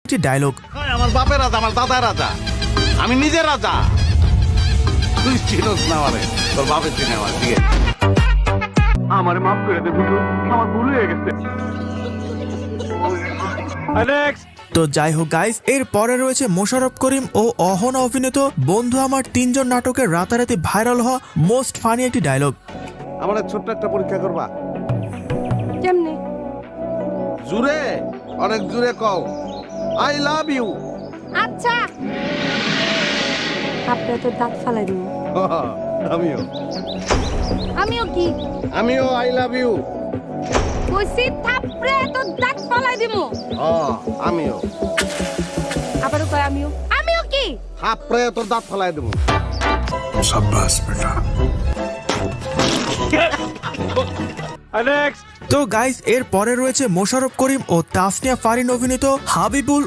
একটি ডায়লগ। আমার বাপের রাজা, আমার দাদার রাজা, আমি নিজের রাজা। তুই চিনোস না আমারে, তোর বাপের চিনে আমার। ঠিক আছে, আমার মাফ করে দে বুঝু, আমার ভুল হয়ে গেছে। নেক্সট। তো যাই হোক গাইস, এর পরে রয়েছে মোশাররফ করিম ও অহনা অভিনীত বন্ধু আমার তিনজন নাটকের রাতারাতি ভাইরাল হওয়া মোস্ট ফানি একটি ডায়লগ। আমার ছোট্ট একটা পরীক্ষা করবা? কেমনে? জুড়ে, অনেক জুড়ে কও আই লাভ ইউ। আচ্ছা, আপনি তো দাঁত ফালাই দিব। আমিও আমিও কি আমিও আই লাভ ইউ। কইছি থাপড়ে তো দাঁত ফালাই দিব। আমিও আবারও কয় আমিও। আমিও কি হাপড়ে তোর দাঁত ফেলাই দেবো। নেক্সট। তো গাইস, এর পরে রয়েছে মোশাররফ করিম ও তাসনিয়া ফারিন অভিনীত হাবিবুল